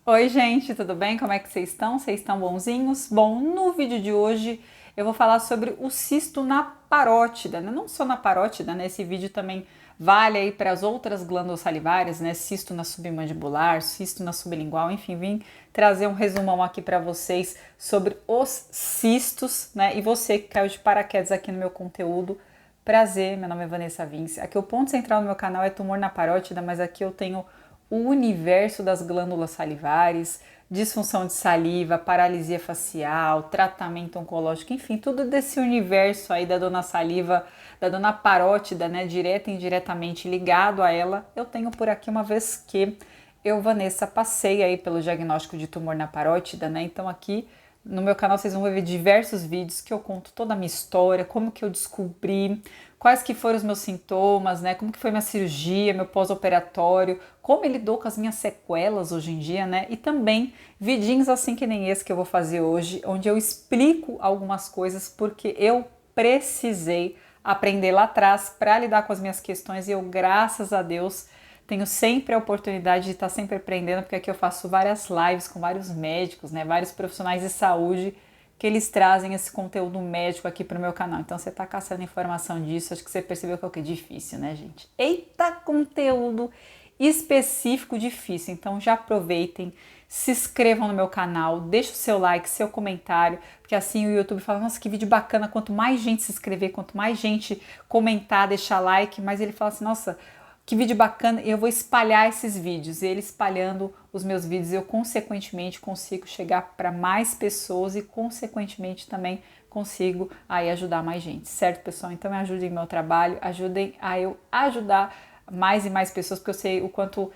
Oi, gente, tudo bem? Como é que vocês estão? Vocês estão bonzinhos? Bom, no vídeo de hoje eu vou falar sobre o cisto na parótida, né? Não só na parótida, né? Esse vídeo também vale aí para as outras glândulas salivares, né? Cisto na submandibular, cisto na sublingual, enfim, vim trazer um resumão aqui para vocês sobre os cistos, né? E você que caiu de paraquedas aqui no meu conteúdo, prazer, meu nome é Vanessa Vince. Aqui o ponto central do meu canal é tumor na parótida, mas aqui eu tenho o universo das glândulas salivares, disfunção de saliva, paralisia facial, tratamento oncológico, enfim, tudo desse universo aí da dona saliva, da dona parótida, né, direta e indiretamente ligado a ela, eu tenho por aqui uma vez que eu, Vanessa, passei aí pelo diagnóstico de tumor na parótida, né, então aqui no meu canal vocês vão ver diversos vídeos que eu conto toda a minha história, como que eu descobri, quais que foram os meus sintomas, né? Como que foi minha cirurgia, meu pós-operatório, como ele lidou com as minhas sequelas hoje em dia, né? E também vidinhos assim que nem esse que eu vou fazer hoje, onde eu explico algumas coisas porque eu precisei aprender lá atrás para lidar com as minhas questões e eu, graças a Deus, tenho sempre a oportunidade de estar sempre aprendendo, porque aqui eu faço várias lives com vários médicos, né, vários profissionais de saúde que eles trazem esse conteúdo médico aqui para o meu canal. Então você está caçando informação disso, acho que você percebeu que é o que é difícil, né, gente? Eita, conteúdo específico difícil. Então já aproveitem, se inscrevam no meu canal, deixa o seu like, seu comentário, porque assim o YouTube fala, nossa, que vídeo bacana, quanto mais gente se inscrever, quanto mais gente comentar, deixar like, mais ele fala assim, nossa, que vídeo bacana, eu vou espalhar esses vídeos. E ele espalhando os meus vídeos, eu consequentemente consigo chegar para mais pessoas e consequentemente também consigo aí ajudar mais gente, certo, pessoal? Então me ajudem no meu trabalho, ajudem a eu ajudar mais e mais pessoas, porque eu sei o quanto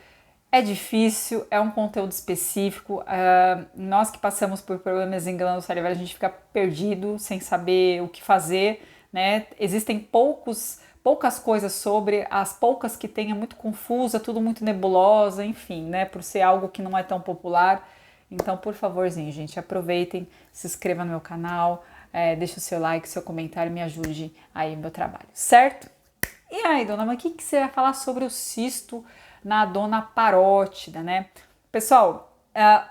é difícil, é um conteúdo específico. Nós que passamos por problemas em glândula salivar, a gente fica perdido, sem saber o que fazer, né? Existem poucas coisas sobre, as poucas que tem é muito confusa, tudo muito nebulosa, enfim, né? Por ser algo que não é tão popular. Então, por favorzinho, gente, aproveitem, se inscreva no meu canal, deixe o seu like, seu comentário, me ajude aí no meu trabalho, certo? E aí, dona, mas o que você vai falar sobre o cisto na dona parótida, né? Pessoal,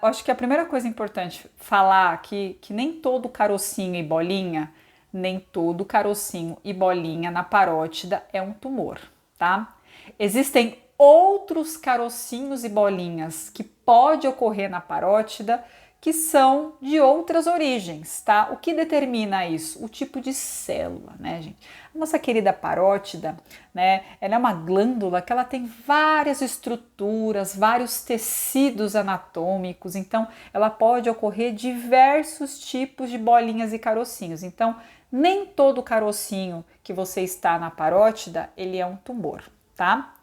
eu acho que a primeira coisa importante falar aqui que nem todo carocinho e bolinha, nem todo carocinho e bolinha na parótida é um tumor, tá? Existem outros carocinhos e bolinhas que pode ocorrer na parótida que são de outras origens, tá? O que determina isso? O tipo de célula, né, gente? A nossa querida parótida, né, ela é uma glândula que ela tem várias estruturas, vários tecidos anatômicos, então ela pode ocorrer diversos tipos de bolinhas e carocinhos. Então, nem todo carocinho que você está na parótida, ele é um tumor, tá?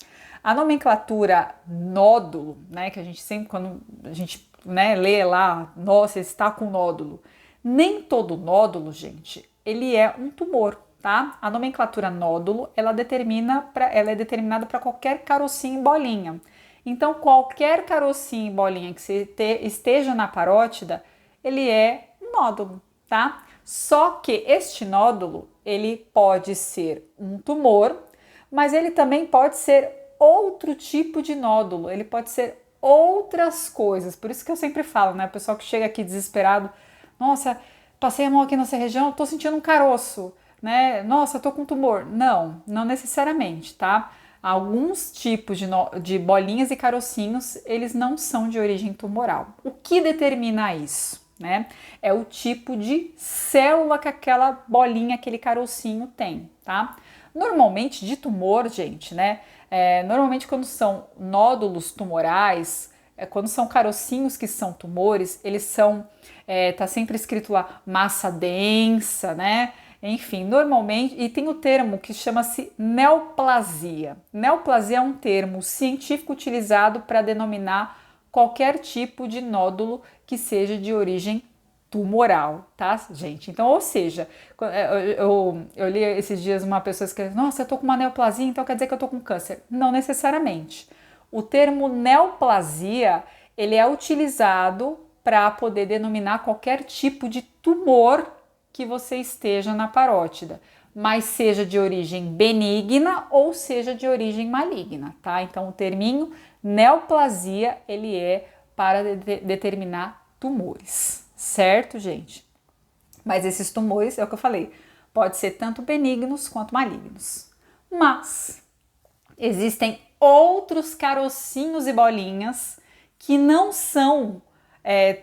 A nomenclatura nódulo, né, que a gente sempre, quando a gente, né, lê lá, nossa, está com nódulo. Nem todo nódulo, gente, ele é um tumor, tá? A nomenclatura nódulo, ela é determinada para qualquer carocinho e bolinha. Então, qualquer carocinho e bolinha que esteja na parótida, ele é um nódulo, tá? Só que este nódulo, ele pode ser um tumor, mas ele também pode ser outro tipo de nódulo, ele pode ser outras coisas. Por isso que eu sempre falo, né? O pessoal que chega aqui desesperado, nossa, passei a mão aqui nessa região, tô sentindo um caroço, né? Nossa, tô com tumor. Não, não necessariamente, tá? Alguns tipos de bolinhas e carocinhos, eles não são de origem tumoral. O que determina isso? Né? É o tipo de célula que aquela bolinha, aquele carocinho tem, tá? Normalmente de tumor, gente, né? Normalmente quando são nódulos tumorais, quando são carocinhos que são tumores, eles são, tá sempre escrito lá, massa densa, né? Enfim, normalmente, e tem o termo que chama-se neoplasia. Neoplasia é um termo científico utilizado para denominar qualquer tipo de nódulo que seja de origem tumoral, tá, gente? Então, ou seja, eu li esses dias uma pessoa escrevendo, nossa, eu tô com uma neoplasia, então quer dizer que eu tô com câncer. Não necessariamente. O termo neoplasia, ele é utilizado para poder denominar qualquer tipo de tumor que você esteja na parótida, mas seja de origem benigna ou seja de origem maligna, tá? Então, o terminho neoplasia, ele é para determinar tumores, certo, gente? Mas esses tumores, é o que eu falei, pode ser tanto benignos quanto malignos. Mas existem outros carocinhos e bolinhas que não são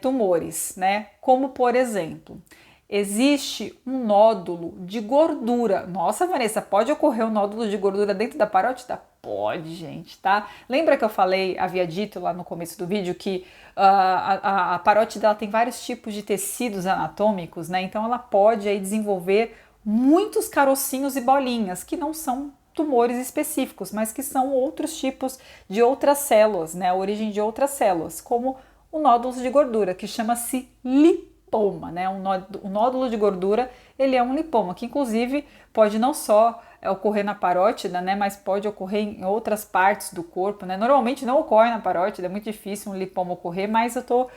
tumores, né? Como, por exemplo, existe um nódulo de gordura. Nossa, Vanessa, pode ocorrer um nódulo de gordura dentro da parótida? Pode, gente, tá? Lembra que eu falei, havia dito lá no começo do vídeo que a parótida ela tem vários tipos de tecidos anatômicos, né? Então ela pode aí desenvolver muitos carocinhos e bolinhas que não são tumores específicos, mas que são outros tipos de outras células, né? A origem de outras células, como o nódulo de gordura, que chama-se lipoma, né? O nódulo de gordura, ele é um lipoma, que inclusive pode não só ocorrer na parótida, né? Mas pode ocorrer em outras partes do corpo, né? Normalmente não ocorre na parótida, é muito difícil um lipoma ocorrer, mas eu tô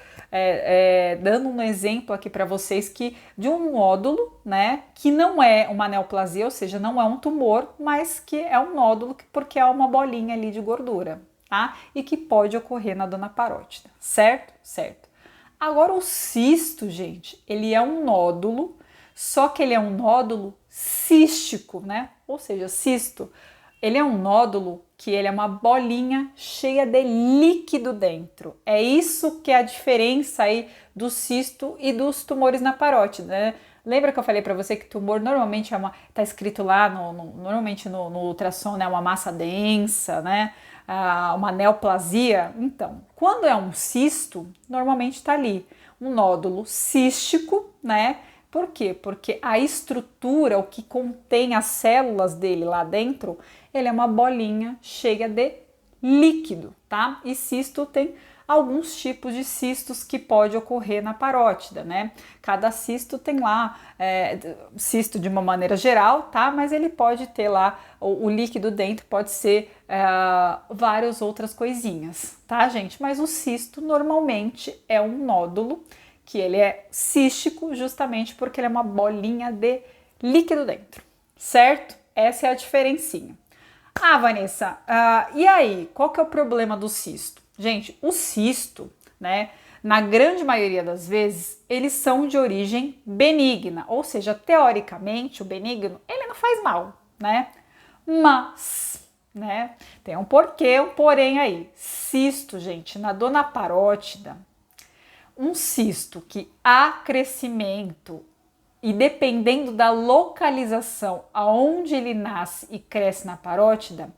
dando um exemplo aqui para vocês de um nódulo, né? Que não é uma neoplasia, ou seja, não é um tumor, mas que é um nódulo porque é uma bolinha ali de gordura, tá? E que pode ocorrer na dona parótida, certo? Certo. Agora o cisto, gente, ele é um nódulo, só que ele é um nódulo cístico, né? Ou seja, cisto, ele é um nódulo que ele é uma bolinha cheia de líquido dentro. É isso que é a diferença aí do cisto e dos tumores na parótida, né? Lembra que eu falei para você que tumor normalmente tá escrito lá normalmente no ultrassom, né? Uma massa densa, né? Uma neoplasia. Então, quando é um cisto, normalmente está ali um nódulo cístico, né? Por quê? Porque a estrutura, o que contém as células dele lá dentro, ele é uma bolinha cheia de líquido, tá? E cisto tem alguns tipos de cistos que pode ocorrer na parótida, né? Cada cisto tem lá, cisto de uma maneira geral, tá? Mas ele pode ter lá, o líquido dentro pode ser várias outras coisinhas, tá, gente? Mas o cisto normalmente é um nódulo que ele é cístico justamente porque ele é uma bolinha de líquido dentro, certo? Essa é a diferencinha. Ah, Vanessa, e aí, qual que é o problema do cisto? Gente, o cisto, né, na grande maioria das vezes, eles são de origem benigna, ou seja, teoricamente, o benigno, ele não faz mal, né? Mas, né, tem um porquê, um porém aí. Cisto, gente, na dona parótida, um cisto que há crescimento e dependendo da localização aonde ele nasce e cresce na parótida,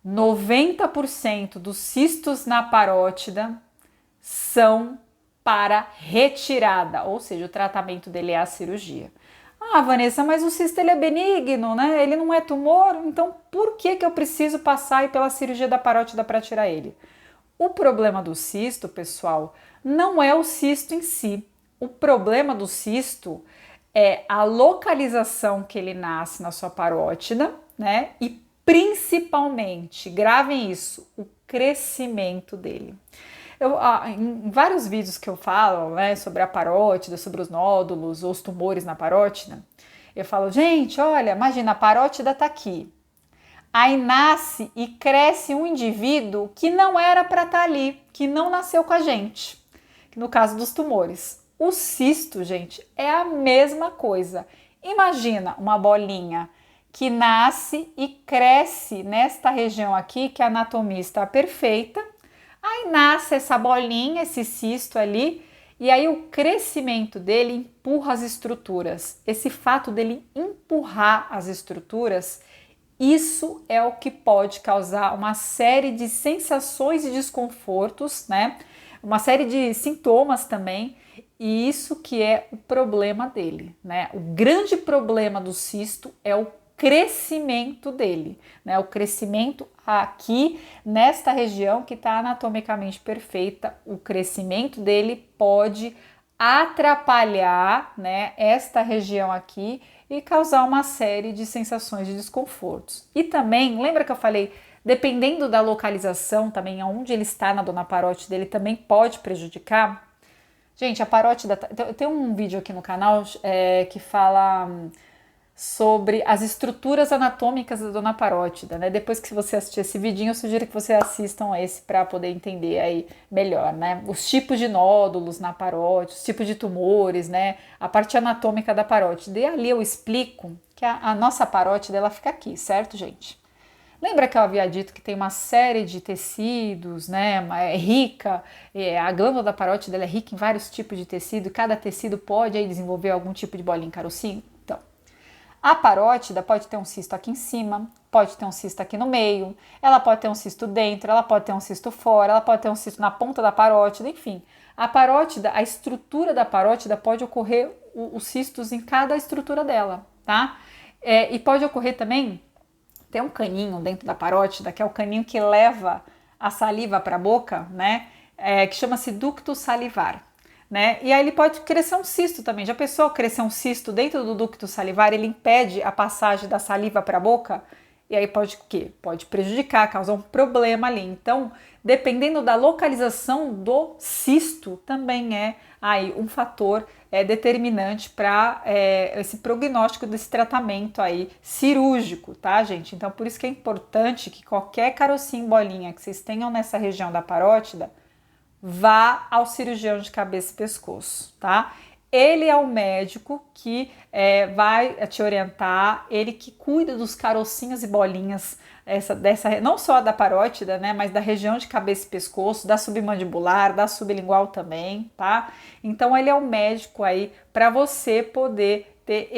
90% dos cistos na parótida são para retirada, ou seja, o tratamento dele é a cirurgia. Ah, Vanessa, mas o cisto ele é benigno, né? Ele não é tumor, então por que eu preciso passar pela cirurgia da parótida para tirar ele? O problema do cisto, pessoal, não é o cisto em si. O problema do cisto é a localização que ele nasce na sua parótida, né? E principalmente, gravem isso, o crescimento dele. Em vários vídeos que eu falo, né, sobre a parótida, sobre os nódulos ou os tumores na parótida, eu falo, gente, olha, imagina, a parótida tá aqui. Aí nasce e cresce um indivíduo que não era para estar ali, que não nasceu com a gente, no caso dos tumores. O cisto, gente, é a mesma coisa. Imagina uma bolinha que nasce e cresce nesta região aqui, que a anatomia está perfeita. Aí nasce essa bolinha, esse cisto ali, e aí o crescimento dele empurra as estruturas. Esse fato dele empurrar as estruturas, isso é o que pode causar uma série de sensações e desconfortos, né? Uma série de sintomas também, e isso que é o problema dele, né? O grande problema do cisto é o crescimento dele, né? O crescimento aqui nesta região que está anatomicamente perfeita, o crescimento dele pode atrapalhar, né, esta região aqui e causar uma série de sensações de desconfortos. E também, lembra que eu falei, dependendo da localização também, onde ele está na dona parótida, ele também pode prejudicar. Gente, a parótida, tem um vídeo aqui no canal que fala sobre as estruturas anatômicas da dor na parótida, né? Depois que você assistir esse vidinho, eu sugiro que você assistam esse para poder entender aí melhor, né? Os tipos de nódulos na parótida, os tipos de tumores, né? A parte anatômica da parótida. E ali eu explico que a nossa parótida, ela fica aqui, certo, gente? Lembra que eu havia dito que tem uma série de tecidos, né? É rica, a glândula da parótida é rica em vários tipos de tecido, e cada tecido pode aí desenvolver algum tipo de bolinha em carocinho? Então, a parótida pode ter um cisto aqui em cima, pode ter um cisto aqui no meio, ela pode ter um cisto dentro, ela pode ter um cisto fora, ela pode ter um cisto na ponta da parótida, enfim. A parótida, a estrutura da parótida pode ocorrer os cistos em cada estrutura dela, tá? E pode ocorrer também, tem um caninho dentro da parótida, que é o caninho que leva a saliva para a boca, né? Que chama-se ducto salivar. Né? E aí ele pode crescer um cisto também. Já pensou crescer um cisto dentro do ducto salivar? Ele impede a passagem da saliva para a boca e aí pode o quê? Pode prejudicar, causar um problema ali. Então, dependendo da localização do cisto, também é aí um fator determinante para esse prognóstico desse tratamento aí cirúrgico, tá, gente? Então, por isso que é importante que qualquer carocinho, bolinha que vocês tenham nessa região da parótida, vá ao cirurgião de cabeça e pescoço, tá? Ele é o médico que vai te orientar, ele que cuida dos carocinhos e bolinhas, não só da parótida, né, mas da região de cabeça e pescoço, da submandibular, da sublingual também, tá? Então ele é o médico aí para você poder ter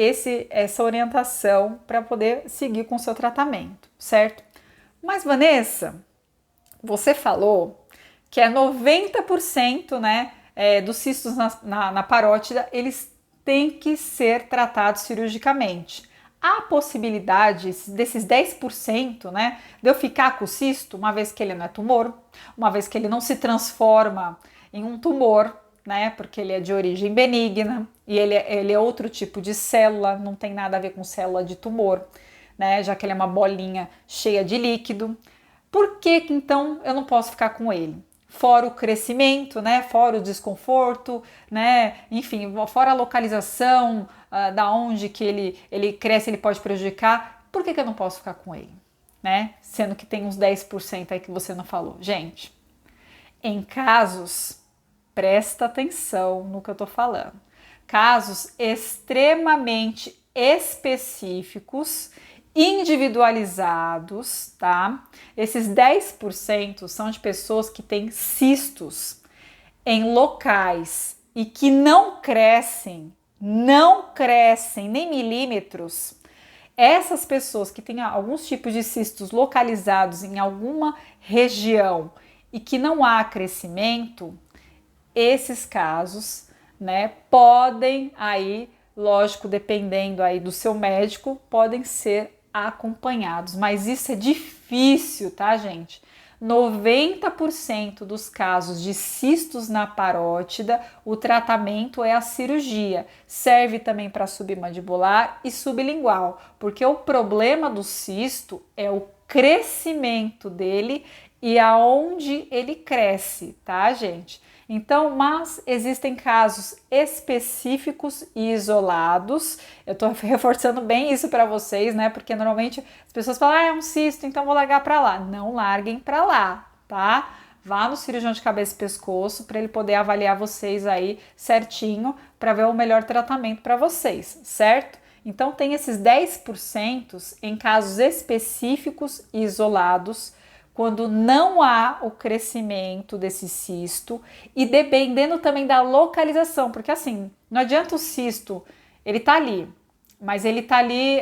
essa orientação para poder seguir com o seu tratamento, certo? Mas Vanessa, você falou que é 90%, né, dos cistos na parótida, eles têm que ser tratados cirurgicamente. Há possibilidade desses 10%, né, de eu ficar com o cisto, uma vez que ele não é tumor, uma vez que ele não se transforma em um tumor, né, porque ele é de origem benigna e ele é outro tipo de célula, não tem nada a ver com célula de tumor, né, já que ele é uma bolinha cheia de líquido. Por que então eu não posso ficar com ele? Fora o crescimento, né? Fora o desconforto, né? Enfim, fora a localização da onde que ele cresce, ele pode prejudicar. Por que eu não posso ficar com ele, né? Sendo que tem uns 10% aí que você não falou. Gente, em casos, presta atenção no que eu tô falando. Casos extremamente específicos, individualizados, tá? Esses 10% são de pessoas que têm cistos em locais e que não crescem nem milímetros. Essas pessoas que têm alguns tipos de cistos localizados em alguma região e que não há crescimento, esses casos, né, podem aí, lógico, dependendo aí do seu médico, podem ser acompanhados, mas isso é difícil, tá, gente? 90% dos casos de cistos na parótida, o tratamento é a cirurgia. Serve também para submandibular e sublingual, porque o problema do cisto é o crescimento dele e aonde ele cresce, tá, gente? Então, mas existem casos específicos e isolados. Eu tô reforçando bem isso para vocês, né? Porque normalmente as pessoas falam, é um cisto, então vou largar para lá. Não larguem para lá, tá? Vá no cirurgião de cabeça e pescoço para ele poder avaliar vocês aí certinho para ver o melhor tratamento para vocês, certo? Então, tem esses 10% em casos específicos e isolados, quando não há o crescimento desse cisto e dependendo também da localização, porque assim, não adianta o cisto, ele tá ali, mas ele tá ali,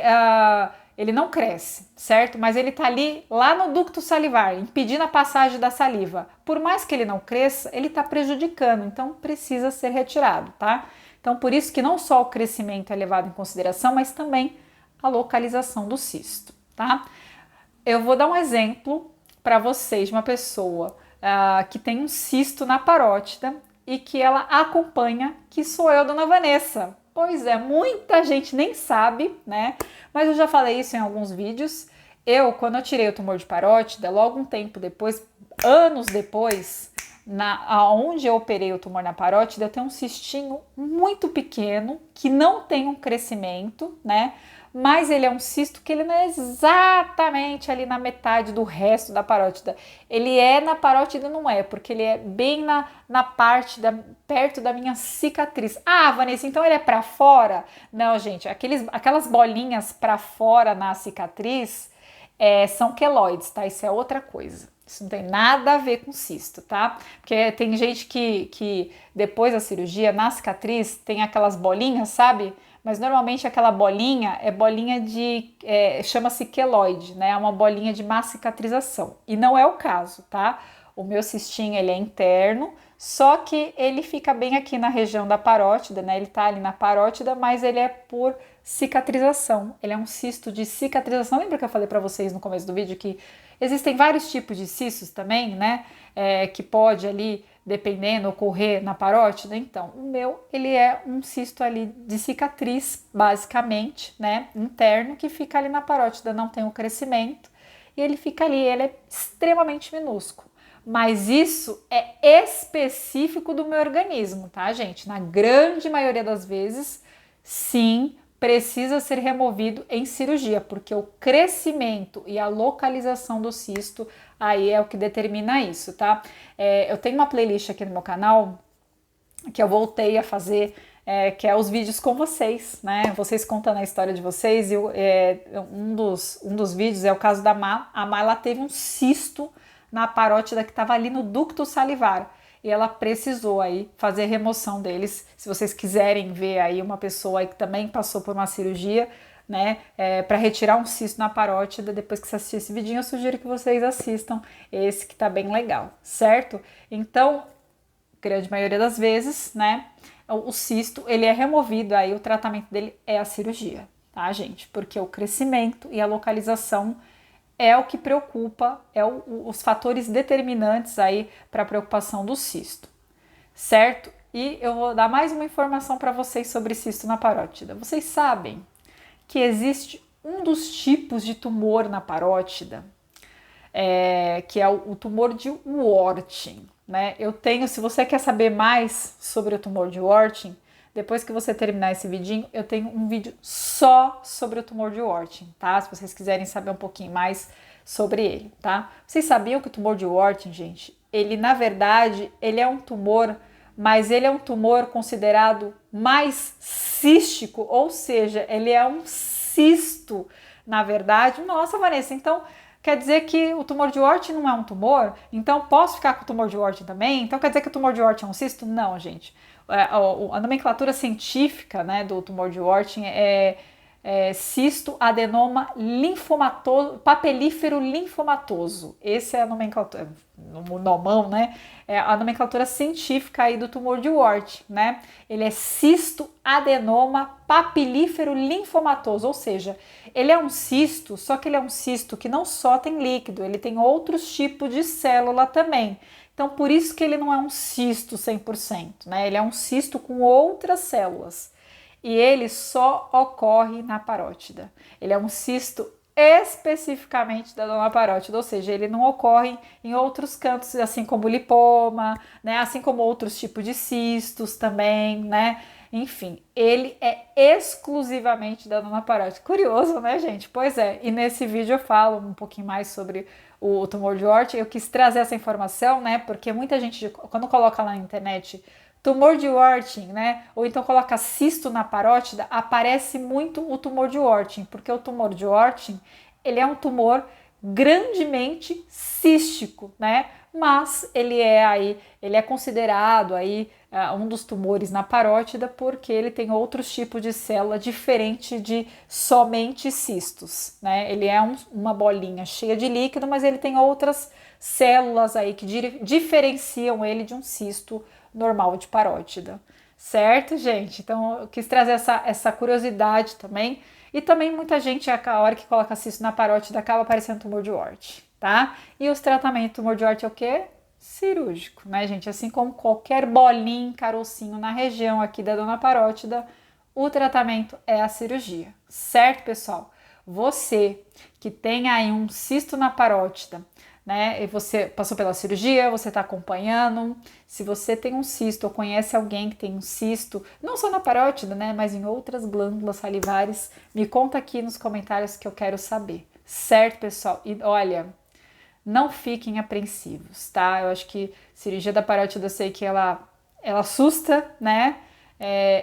ele não cresce, certo? Mas ele tá ali lá no ducto salivar, impedindo a passagem da saliva. Por mais que ele não cresça, ele tá prejudicando, então precisa ser retirado, tá? Então por isso que não só o crescimento é levado em consideração, mas também a localização do cisto, tá? Eu vou dar um exemplo para vocês de uma pessoa que tem um cisto na parótida e que ela acompanha, que sou eu, dona Vanessa. Pois é, muita gente nem sabe, né? Mas eu já falei isso em alguns vídeos. Quando eu tirei o tumor de parótida, logo um tempo depois, anos depois, onde eu operei o tumor na parótida, eu tenho um cistinho muito pequeno, que não tem um crescimento, né? mas ele é um cisto que ele não é exatamente ali na metade do resto da parótida. Ele é na parótida, não é, porque ele é bem na parte perto da minha cicatriz. Ah, Vanessa, então ele é para fora? Não, gente, aquelas bolinhas para fora na cicatriz são queloides, tá? Isso é outra coisa. Isso não tem nada a ver com cisto, tá? Porque tem gente que depois da cirurgia, na cicatriz, tem aquelas bolinhas, sabe? Mas normalmente aquela bolinha é bolinha chama-se queloide, né? É uma bolinha de má cicatrização. E não é o caso, tá? O meu cistinho, ele é interno, só que ele fica bem aqui na região da parótida, né? Ele tá ali na parótida, mas ele é por cicatrização. Ele é um cisto de cicatrização. Lembra que eu falei para vocês no começo do vídeo que existem vários tipos de cistos também, né? Que pode ali, dependendo, ocorrer na parótida. Então, o meu, ele é um cisto ali de cicatriz, basicamente, né? Interno, que fica ali na parótida, não tem o crescimento. E ele fica ali, ele é extremamente minúsculo. Mas isso é específico do meu organismo, tá, gente? Na grande maioria das vezes, sim, precisa ser removido em cirurgia, porque o crescimento e a localização do cisto aí é o que determina isso, tá? Eu tenho uma playlist aqui no meu canal que eu voltei a fazer, que é os vídeos com vocês, né? Vocês contando a história de vocês, e um dos vídeos é o caso da Má. A Má, ela teve um cisto na parótida que estava ali no ducto salivar. E ela precisou aí fazer remoção deles. Se vocês quiserem ver aí uma pessoa aí que também passou por uma cirurgia, né, para retirar um cisto na parótida, depois que você assistir esse vidinho, eu sugiro que vocês assistam esse que tá bem legal, certo? Então, grande maioria das vezes, né, o cisto, ele é removido, aí o tratamento dele é a cirurgia, tá, gente? Porque o crescimento e a localização é o que preocupa, os fatores determinantes aí para a preocupação do cisto, certo? E eu vou dar mais uma informação para vocês sobre cisto na parótida. Vocês sabem que existe um dos tipos de tumor na parótida, que é o tumor de Warthin, né? Se você quer saber mais sobre o tumor de Warthin, depois que você terminar esse vidinho, eu tenho um vídeo só sobre o tumor de Warthin, tá? Se vocês quiserem saber um pouquinho mais sobre ele, tá? Vocês sabiam que o tumor de Warthin, gente, ele na verdade, ele é um tumor, mas ele é um tumor considerado mais cístico, ou seja, ele é um cisto, na verdade. Nossa, Vanessa, então quer dizer que o tumor de Warthin não é um tumor? Então posso ficar com o tumor de Warthin também? Então quer dizer que o tumor de Warthin é um cisto? Não, gente. A nomenclatura científica, né, do tumor de Warthin é cisto adenoma linfomatoso, papilífero linfomatoso. Esse é a nomenclatura, no nomão, né? É a nomenclatura científica aí do tumor de Warthin, né? Ele é cisto adenoma papilífero linfomatoso, ou seja, ele é um cisto, só que ele é um cisto que não só tem líquido, ele tem outros tipos de célula também. Então, por isso que ele não é um cisto 100%, né? Ele é um cisto com outras células. E ele só ocorre na parótida. Ele é um cisto especificamente da dona parótida, ou seja, ele não ocorre em outros cantos, assim como o lipoma, né? Assim como outros tipos de cistos também, né? Enfim, ele é exclusivamente da dona parótida. Curioso, né, gente? Pois é, e nesse vídeo eu falo um pouquinho mais sobre o tumor de Warthin. Eu quis trazer essa informação, né? Porque muita gente, quando coloca lá na internet tumor de Warthin, né? Ou então coloca cisto na parótida, aparece muito o tumor de Warthin, porque o tumor de Warthin, ele é um tumor grandemente cístico, né? Mas ele é considerado aí um dos tumores na parótida porque ele tem outros tipos de célula diferente de somente cistos, né? Ele é uma bolinha cheia de líquido, mas ele tem outras células aí que diferenciam ele de um cisto normal de parótida, certo, gente? Então eu quis trazer essa curiosidade também. E também muita gente, a hora que coloca cisto na parótida, acaba aparecendo tumor de Warthin, tá? E os tratamentos do tumor de Warthin é o quê? Cirúrgico, né, gente? Assim como qualquer bolinho, carocinho na região aqui da dona parótida, o tratamento é a cirurgia, certo, pessoal? Você que tem aí um cisto na parótida, né? E você passou pela cirurgia, você está acompanhando. Se você tem um cisto ou conhece alguém que tem um cisto, não só na parótida, né? Mas em outras glândulas salivares, me conta aqui nos comentários que eu quero saber. Certo, pessoal? E olha, não fiquem apreensivos, tá? Eu acho que cirurgia da parótida, eu sei que ela assusta, né?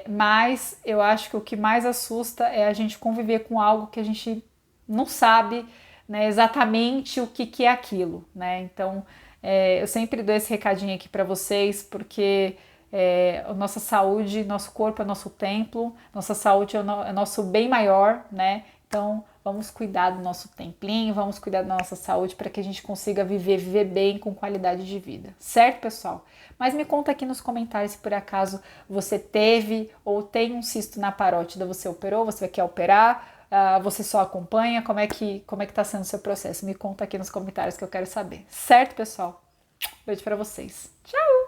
Mas eu acho que o que mais assusta é a gente conviver com algo que a gente não sabe, né, exatamente o que é aquilo, né? Então, eu sempre dou esse recadinho aqui para vocês, porque a nossa saúde, nosso corpo é nosso templo, nossa saúde é nosso bem maior, né? Então, vamos cuidar do nosso templinho, vamos cuidar da nossa saúde para que a gente consiga viver bem com qualidade de vida. Certo, pessoal? Mas me conta aqui nos comentários se por acaso você teve ou tem um cisto na parótida, você operou, você quer operar, você só acompanha, como é que tá sendo o seu processo? Me conta aqui nos comentários que eu quero saber. Certo, pessoal? Beijo para vocês. Tchau!